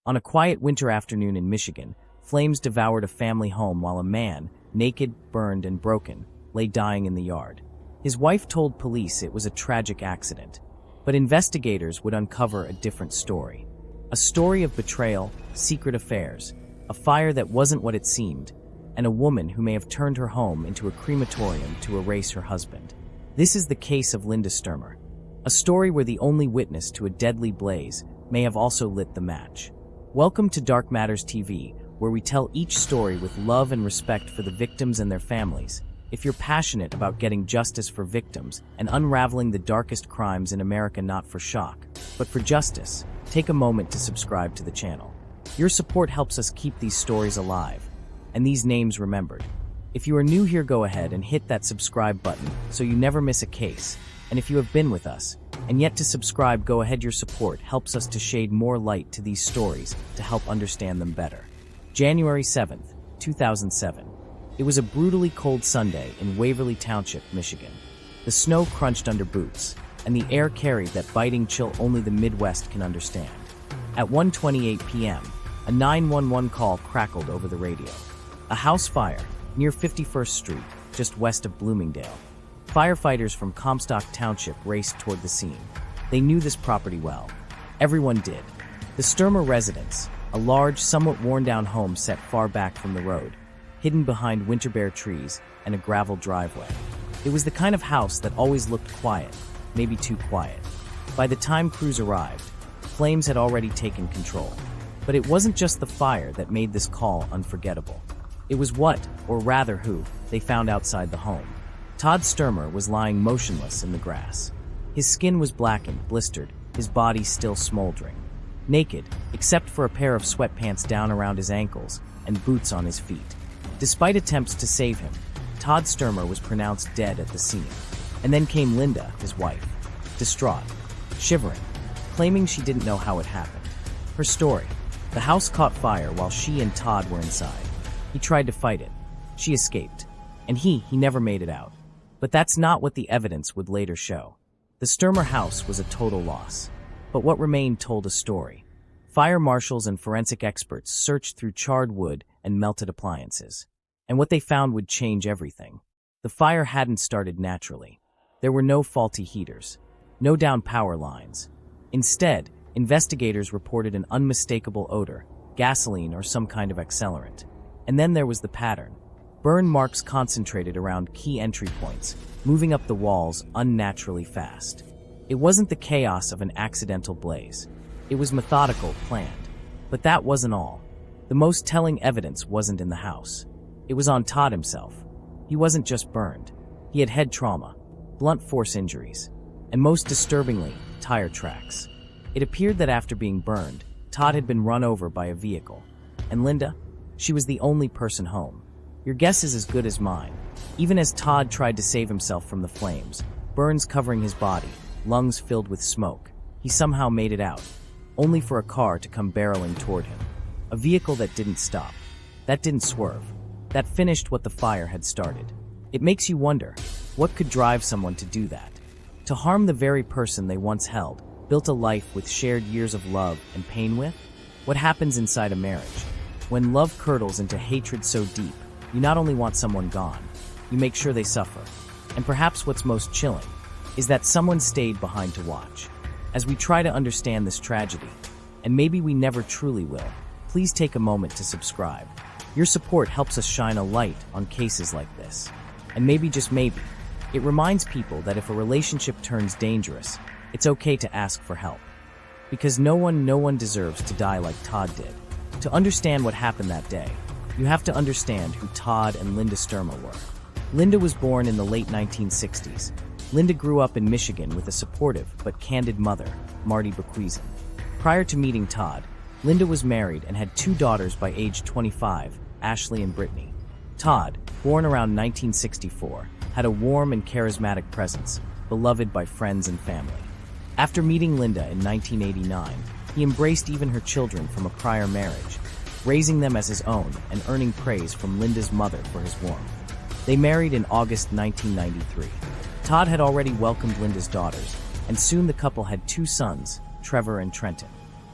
On a quiet winter afternoon in Michigan, flames devoured a family home while a man, naked, burned, and broken, lay dying in the yard. His wife told police it was a tragic accident, but investigators would uncover a different story. A story of betrayal, secret affairs, a fire that wasn't what it seemed, and a woman who may have turned her home into a crematorium to erase her husband. This is the case of Linda Stermer, a story where the only witness to a deadly blaze may have also lit the match. Welcome to Dark Matters TV, where we tell each story with love and respect for the victims and their families. If you're passionate about getting justice for victims and unraveling the darkest crimes in America, not for shock, but for justice, take a moment to subscribe to the channel. Your support helps us keep these stories alive and these names remembered. If you are new here, go ahead and hit that subscribe button so you never miss a case. And if you have been with us and yet to subscribe, go ahead. Your support helps us to shade more light to these stories to help understand them better. January 7th, 2007. It was a brutally cold Sunday in Waverly Township, Michigan. The snow crunched under boots, and the air carried that biting chill only the Midwest can understand. At 1:28 p.m., a 911 call crackled over the radio. A house fire near 51st Street, just west of Bloomingdale. Firefighters from Comstock Township raced toward the scene. They knew this property well. Everyone did. The Stermer residence, a large, somewhat worn-down home set far back from the road, hidden behind winter-bare trees and a gravel driveway. It was the kind of house that always looked quiet, maybe too quiet. By the time crews arrived, flames had already taken control. But it wasn't just the fire that made this call unforgettable. It was what, or rather who, they found outside the home. Todd Stermer was lying motionless in the grass. His skin was blackened, blistered, his body still smoldering. Naked, except for a pair of sweatpants down around his ankles and boots on his feet. Despite attempts to save him, Todd Stermer was pronounced dead at the scene. And then came Linda, his wife, distraught, shivering, claiming she didn't know how it happened. Her story: the house caught fire while she and Todd were inside. He tried to fight it. She escaped. And he never made it out. But that's not what the evidence would later show. The Stermer house was a total loss. But what remained told a story. Fire marshals and forensic experts searched through charred wood and melted appliances. And what they found would change everything. The fire hadn't started naturally. There were no faulty heaters, no down power lines. Instead, investigators reported an unmistakable odor, gasoline or some kind of accelerant. And then there was the pattern. Burn marks concentrated around key entry points, moving up the walls unnaturally fast. It wasn't the chaos of an accidental blaze. It was methodical, planned. But that wasn't all. The most telling evidence wasn't in the house. It was on Todd himself. He wasn't just burned. He had head trauma, blunt force injuries, and most disturbingly, tire tracks. It appeared that after being burned, Todd had been run over by a vehicle. And Linda? She was the only person home. Your guess is as good as mine. Even as Todd tried to save himself from the flames, burns covering his body, lungs filled with smoke, he somehow made it out, only for a car to come barreling toward him. A vehicle that didn't stop, that didn't swerve, that finished what the fire had started. It makes you wonder, what could drive someone to do that? To harm the very person they once held, built a life with shared years of love and pain with? What happens inside a marriage? When love curdles into hatred so deep, you not only want someone gone, you make sure they suffer. And perhaps what's most chilling is that someone stayed behind to watch. As we try to understand this tragedy, and maybe we never truly will, please take a moment to subscribe. Your support helps us shine a light on cases like this. And maybe, just maybe, it reminds people that if a relationship turns dangerous, it's okay to ask for help. Because no one deserves to die like Todd did. To understand what happened that day, you have to understand who Todd and Linda Stermer were. Linda was born in the late 1960s. Linda grew up in Michigan with a supportive but candid mother, Marty Bequeason. Prior to meeting Todd, Linda was married and had two daughters by age 25, Ashley and Brittany. Todd, born around 1964, had a warm and charismatic presence, beloved by friends and family. After meeting Linda in 1989, he embraced even her children from a prior marriage, raising them as his own and earning praise from Linda's mother for his warmth. They married in August 1993. Todd had already welcomed Linda's daughters, and soon the couple had two sons, Trevor and Trenton.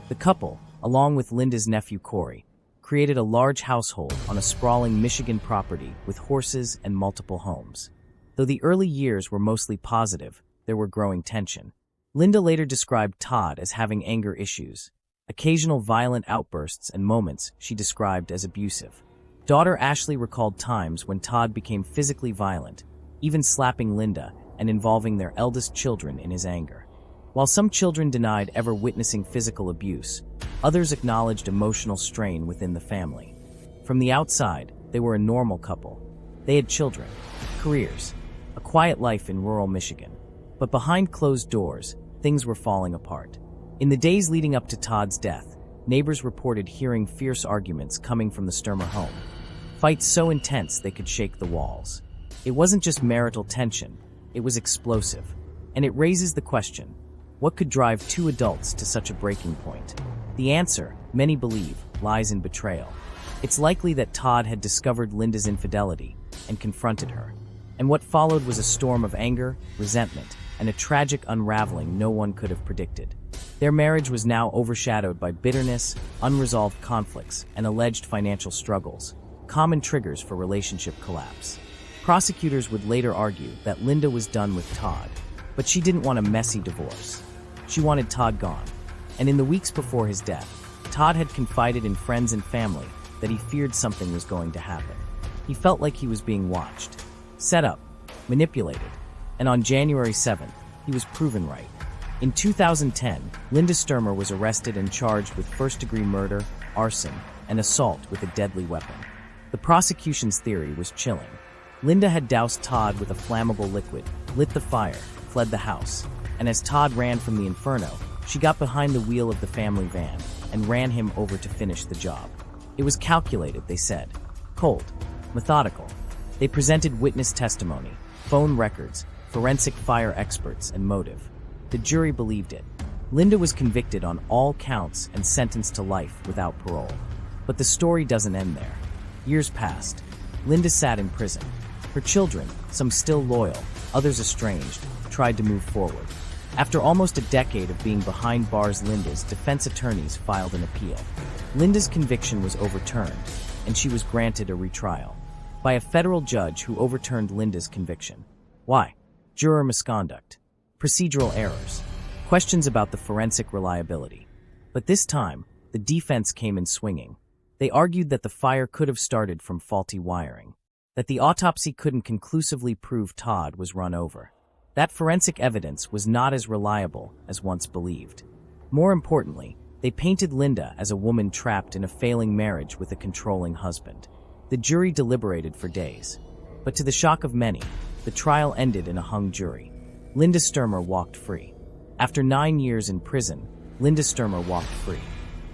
The couple, along with Linda's nephew Corey, created a large household on a sprawling Michigan property with horses and multiple homes. Though the early years were mostly positive, there were growing tension. Linda later described Todd as having anger issues, occasional violent outbursts and moments she described as abusive. Daughter Ashley recalled times when Todd became physically violent, even slapping Linda and involving their eldest children in his anger. While some children denied ever witnessing physical abuse, others acknowledged emotional strain within the family. From the outside, they were a normal couple. They had children, careers, a quiet life in rural Michigan. But behind closed doors, things were falling apart. In the days leading up to Todd's death, neighbors reported hearing fierce arguments coming from the Stermer home. Fights so intense they could shake the walls. It wasn't just marital tension, it was explosive. And it raises the question, what could drive two adults to such a breaking point? The answer, many believe, lies in betrayal. It's likely that Todd had discovered Linda's infidelity and confronted her. And what followed was a storm of anger, resentment, and a tragic unraveling no one could have predicted. Their marriage was now overshadowed by bitterness, unresolved conflicts, and alleged financial struggles, common triggers for relationship collapse. Prosecutors would later argue that Linda was done with Todd, but she didn't want a messy divorce. She wanted Todd gone. And in the weeks before his death, Todd had confided in friends and family that he feared something was going to happen. He felt like he was being watched, set up, manipulated, and on January 7th, he was proven right. In 2010, Linda Stermer was arrested and charged with first-degree murder, arson, and assault with a deadly weapon. The prosecution's theory was chilling. Linda had doused Todd with a flammable liquid, lit the fire, fled the house, and as Todd ran from the inferno, she got behind the wheel of the family van and ran him over to finish the job. It was calculated, they said. Cold. Methodical. They presented witness testimony, phone records, forensic fire experts, and motive. The jury believed it. Linda was convicted on all counts and sentenced to life without parole. But the story doesn't end there. Years passed. Linda sat in prison. Her children, some still loyal, others estranged, tried to move forward. After almost a decade of being behind bars, Linda's defense attorneys filed an appeal. Linda's conviction was overturned, and she was granted a retrial by a federal judge who overturned Linda's conviction. Why? Juror misconduct, procedural errors, questions about the forensic reliability. But this time, the defense came in swinging. They argued that the fire could have started from faulty wiring, that the autopsy couldn't conclusively prove Todd was run over. That forensic evidence was not as reliable as once believed. More importantly, they painted Linda as a woman trapped in a failing marriage with a controlling husband. The jury deliberated for days. But to the shock of many, the trial ended in a hung jury. Linda Stermer walked free. After 9 years in prison, Linda Stermer walked free.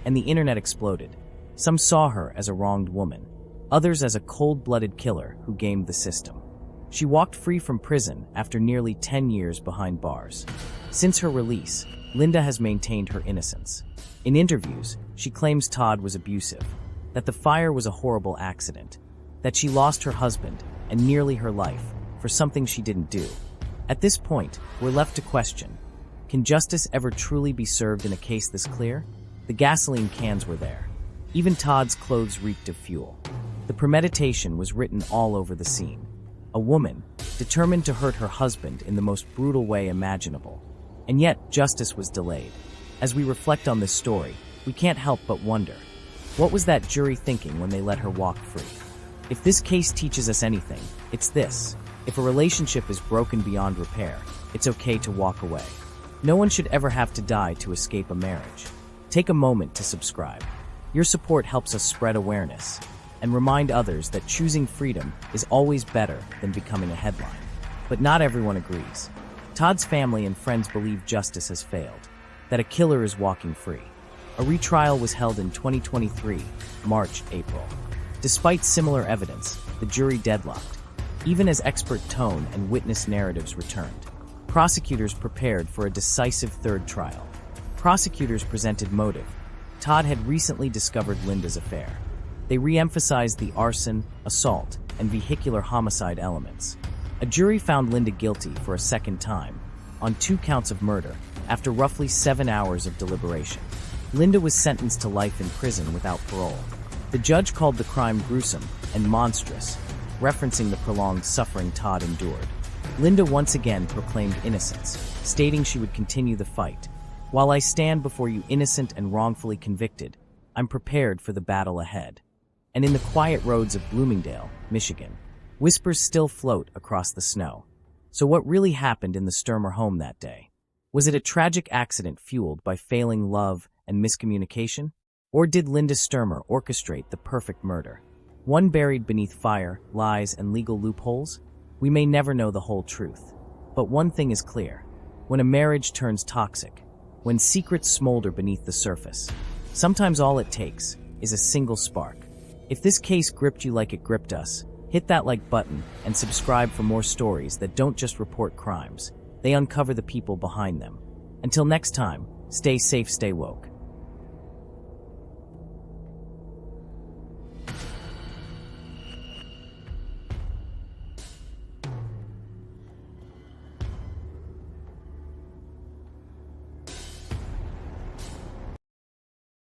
And the internet exploded. Some saw her as a wronged woman, others as a cold-blooded killer who gamed the system. She walked free from prison after nearly 10 years behind bars. Since her release, Linda has maintained her innocence. In interviews, she claims Todd was abusive, that the fire was a horrible accident, that she lost her husband and nearly her life for something she didn't do. At this point, we're left to question, can justice ever truly be served in a case this clear? The gasoline cans were there. Even Todd's clothes reeked of fuel. The premeditation was written all over the scene. A woman, determined to hurt her husband in the most brutal way imaginable. And yet, justice was delayed. As we reflect on this story, we can't help but wonder, what was that jury thinking when they let her walk free? If this case teaches us anything, it's this. If a relationship is broken beyond repair, it's okay to walk away. No one should ever have to die to escape a marriage. Take a moment to subscribe. Your support helps us spread awareness and remind others that choosing freedom is always better than becoming a headline. But not everyone agrees. Todd's family and friends believe justice has failed, that a killer is walking free. A retrial was held in 2023, March, April. Despite similar evidence, the jury deadlocked, even as expert tone and witness narratives returned. Prosecutors prepared for a decisive third trial. Prosecutors presented motive. Todd had recently discovered Linda's affair. They re-emphasized the arson, assault, and vehicular homicide elements. A jury found Linda guilty for a 2nd time, on 2 counts of murder, after roughly 7 hours of deliberation. Linda was sentenced to life in prison without parole. The judge called the crime gruesome and monstrous, referencing the prolonged suffering Todd endured. Linda once again proclaimed innocence, stating she would continue the fight. "While I stand before you innocent and wrongfully convicted, I'm prepared for the battle ahead." And in the quiet roads of Bloomingdale, Michigan, whispers still float across the snow. So what really happened in the Stermer home that day? Was it a tragic accident fueled by failing love and miscommunication? Or did Linda Stermer orchestrate the perfect murder? One buried beneath fire, lies, and legal loopholes? We may never know the whole truth. But one thing is clear. When a marriage turns toxic, when secrets smolder beneath the surface, sometimes all it takes is a single spark. If this case gripped you like it gripped us, hit that like button and subscribe for more stories that don't just report crimes, they uncover the people behind them. Until next time, stay safe, stay woke.